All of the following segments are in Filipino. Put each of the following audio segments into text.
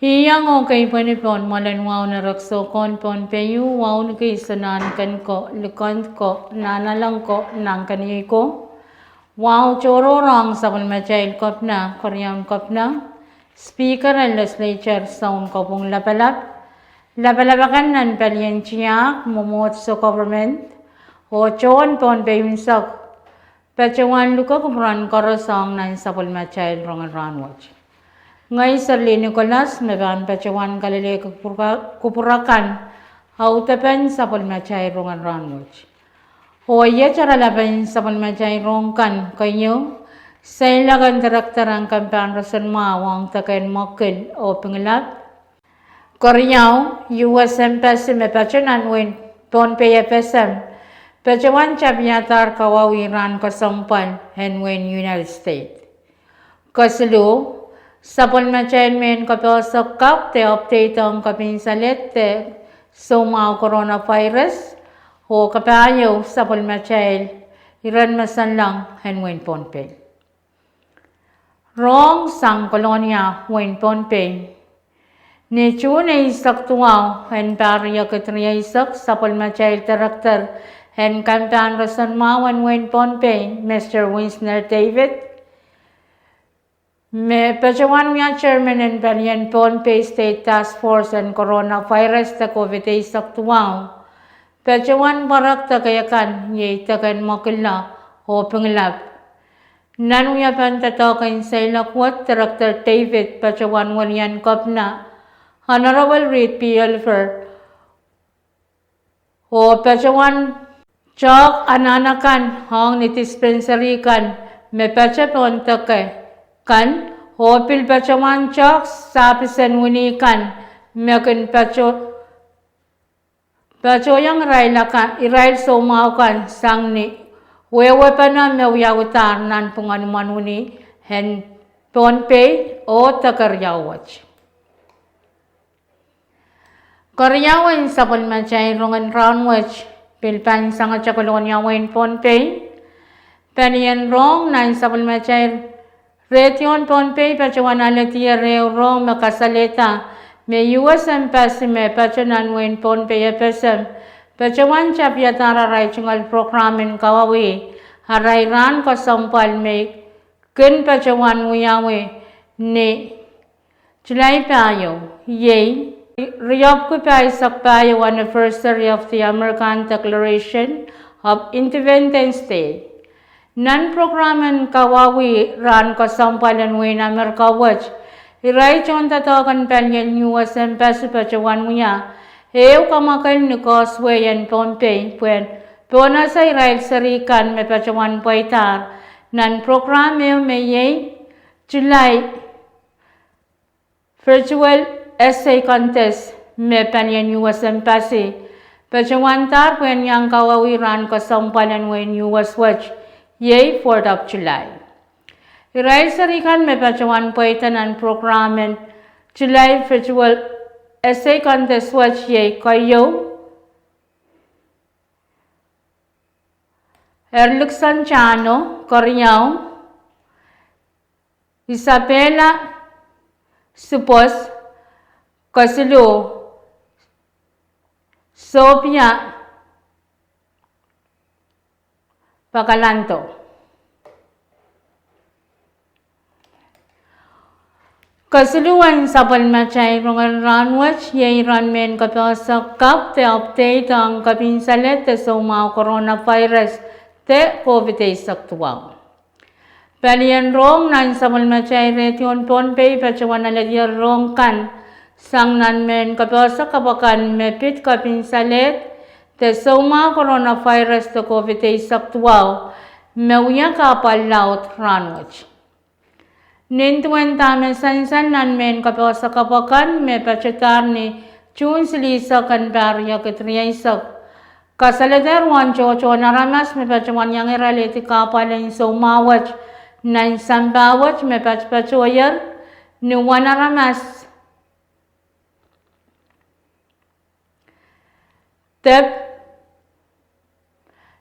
Hiyang okay panipon malan wow na rakso kon Pohnpei wow na kaisanan kan ko lukon ko nanalang ko nang kaniy ko wow choro rong sa kulmachail kop na korean kop na speaker and legislature sound ko pong lapalabakan nan palyan chiyak mumot sa government o chon Pohnpei winsak pachawan luka kumran korosong nan sa kulmachail rongan ranwach ngay sarli Nicolas meban pachawan kalile kupurakan hautapan sa palmachay rongan ranwich. Hoya charalaban sa palmachay rongkan kayo sa ilagan direktor ang kampan rasan mawang takan mokil o pengelap. Koryaw US Embassy me pachanan win Pohnpei FSM pachawan chabiyatar kawawi ran kasampan and win United States. Kasulu sa palmachay men kapasok kap te update ang kapinsalit te sumaw coronavirus o kapayo sa palmachay iran masanlang henwen Pohnpei. Rong sang kolonya wen Pohnpei. Ni chune isak tuaw hen pariya katriya isak sa palmachay director hen kampan rasan mawan wen Pohnpei Mr. Winsner David. Me pachawan niya chairman and Banyan Pohnpei State Task Force and Coronavirus ta COVID-19 saktuaw. Pachawan barak ta kayakan yay takan makila o penglap. Nanuya pantatokin sa ilakwat Director David pachawan walian kopna. Honorable Reed P. Elfer o pachawan chok ananakan hong nitispensary kan me pachapon takay. Kan hopil pachawan chok sapisan wini kan mekin pacho yang irail somaw kan sang ni wewe pa na mewyawtar nan punganuman wini hen Pohnpei o takaryawach. Karyawan sa palmachay rongan ranwach pilpan sang chakolonya wen Pohnpei panian rong nan sa palmachay Retion Pohnpei pachawan alatiya reo rong makasalita me US Embassy me pachanan wen Pohnpei FSM pachawan chapyatara ray chungal programin kawawi haray ran kasampal me kin pachawan uyawi ni July payo yay riyop ko pa isak payo anniversary of the American Declaration of Independence Day. Non-programan kawawi ran kasampalan win Amerika watch. Iray chon tatokan panyan US Embassy pachawan muya. Ew kamakal ni Causeway and Pohnpei puen. Pona sa iray sarikan me pachawan paitar. Non-programme me yay July virtual essay contest me panyan US Embassy. Pachawan tar puen yang kawawi ran kasampalan win US watch. Yay 4th of July. Iray sarikan me pachawan paitanan programen July virtual essay contest watch yay kayo Erluksan Chano, Koryaw, Isabela Supos, Kasulu, Sophia Pakalanto. Kasuluan sa palmachay rongan ranwach yay ranmen kapasak kap te update ang kapinsalet te sumaw coronavirus te COVID-19 saktuaw. Palian rong nan sa palmachay retion Pohnpei pachawan aladya rong kan sang nanmen kapasak kapakan mepit kapinsalet te sumaw coronavirus te COVID-19 saktuaw mewya kapal laut ranwach. Nintuan tamen sansan nanmen kapasak kapakan me pachatar ni chun silisa kan barya ketriya isak. Kasalader wan chocho naramas me pachawan yang iraliti kapal in sumawach nan sambawach me pachachoyer ni wanaramas. Tep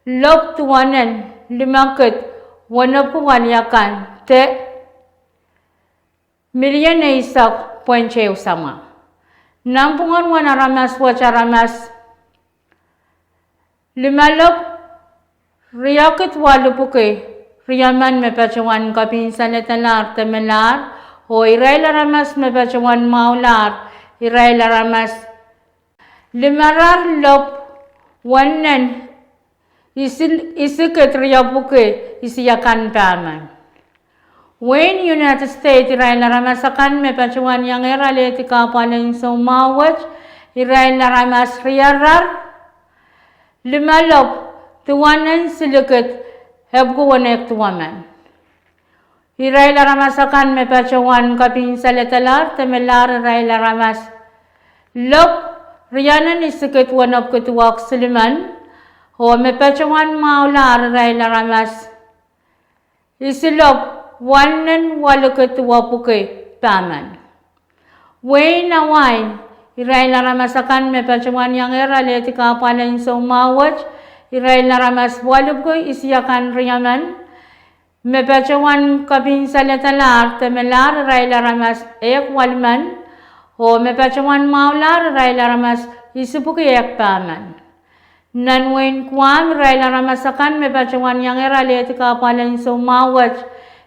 lop tuwanan limakit wanapuwan yakan te milyan na isak Pohnpei sama. Nampungan wan aramas wacharamas. Limalop riyakit walupuke. Riyaman me pachawan kapinsan letalar temelar. O iray laramas me pachawan maular. Iray laramas. Limarar lop wanen isiket riyapuke isiyakan paman. When United States iray laramasakan me pachawan yang erale tikapalen so mawaj iray laramas riyarar. Limalop tuwanan siliket hebku wanek tuwaman. Iray laramasakan me pachawan kapinsan letalar temelar iray laramas. Lop riyanan isiket wanap ketuak siliman. Ho me pachawan maular iray laramas. Isilop wanen waluket wapuke paman. Way na way, iray laramasakan me pachawan yang erale tikapalen so mawaj, iray laramas waluke isiyakan riyaman, me pachawan kapinsan letalar temelar iray laramas ek walman, o me pachawan maular iray laramas isipuke ek paman. Nanwain kwam iray laramasakan me pachawan yang erale tikapalen so mawaj,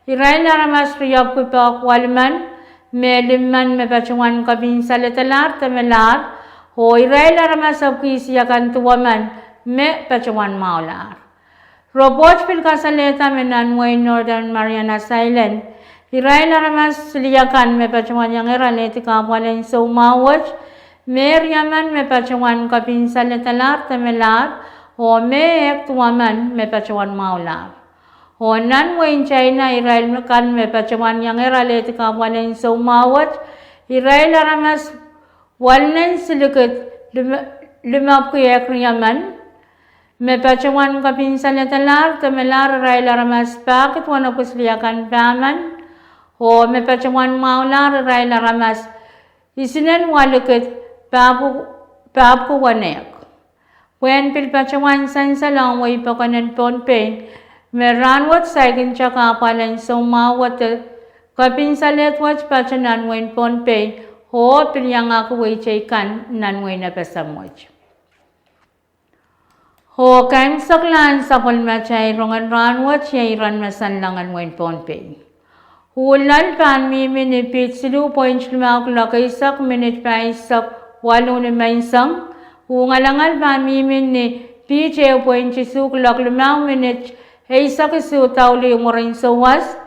iray laramas riyab kupak walman, me limman me pachawan kapinsan letalar temelar, ho iray laramas sabki isiyakan tuwaman, me pachawan maular. Robot pilkasaleta me nanwain Northern Marianas Island, iray laramas siliyakan me pachawan yang erale tikapalen so mawaj, me riyaman me pachawan kapinsan letalar temelar, ho me ek tuwaman me pachawan maular. Ho nanwain China iray kan me pachawan yang erale tikapalen so mawaj, iray laramas walnen siliket limap kuyak riyaman, me pachawan kapinsan letalar temelar iray laramas pakit wanap kusliyakan paman, ho me pachawan maular iray laramas isinan waluket papu wanek. When pilpachawan sansalang way pakanan Pohnpei, me Rahn wat saygin chakapalan so mawat kapinsan letwat pachanan wen Pohnpei, ho pilyang ako way chaykan nanway na pasamwaj. Ho kaim saklan sa Pohnpei Rongen Rahn wat yayran masanlangan wen Pohnpei. Hulal pan minipit silu point lumak lakaisak minute pa isak walo ni mainsang. Hungalangal pan ni PJ point isuk lak lumak minute isak isu tauli umurin sa was.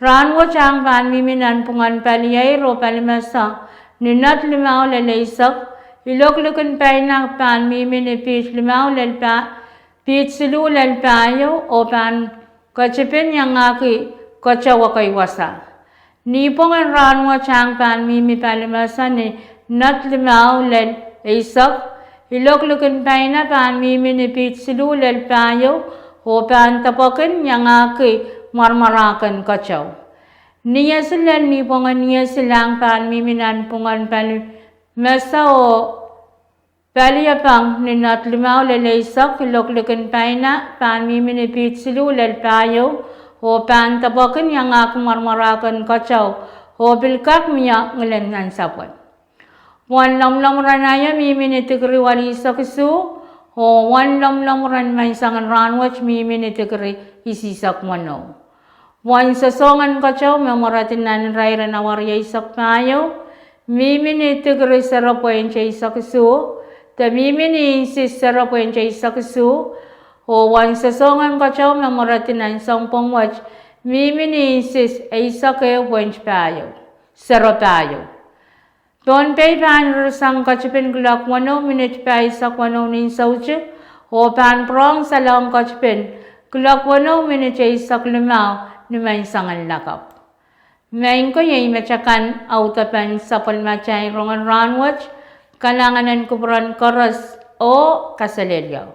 Rahn wat ang pan minan pungan paliyay ro palimasa ninat lumak lalaisak. Ilok lukan pa inak pan minipit lumak lalpa pit silu lalpayo o pan kachipin yang aki kachawa kay wasa. Nipong ang Rahn wat ang pan palimasa ni nat limaw lel isak. Ilok lukan pa ina pan minipit silu lalpayo o pan tapakin yang aki marmarakan kachaw. Niya sila nipongan niya silang pan miminan pungan palimasa o paliyapang ni nat limaw lalaisak. Ilok lukan pa ina pan minipit silu lalpayo o pan tapakin yang aki marmarakan kachaw o bilkak miya ngalan sapot. Wan lam ranaya miminitigri wali isakisu, o wan lam ran may sangan ranwach miminitigri isisak mano. Wan sasongan kachaw memaratin nan rayra na warya isak payo, miminitigri sarapoyen siya isakisu, ta miminiinsis sarapoyen siya isakisu, o wan sasongan kachaw memaratin nan sampong wach, miminiinsis ay isakay wench payo, sarapayo. Pohnpei pan rusang kachipin glak 1 minute pa isak 1 nin sauche, o pan prong salang kachipin glak 1 minute isak lumaw ni may sangan lakap. Main ko yay machakan autapan sa Pohnpei Rongen Rahn wat kalanganan kubran koros o kasalelyaw.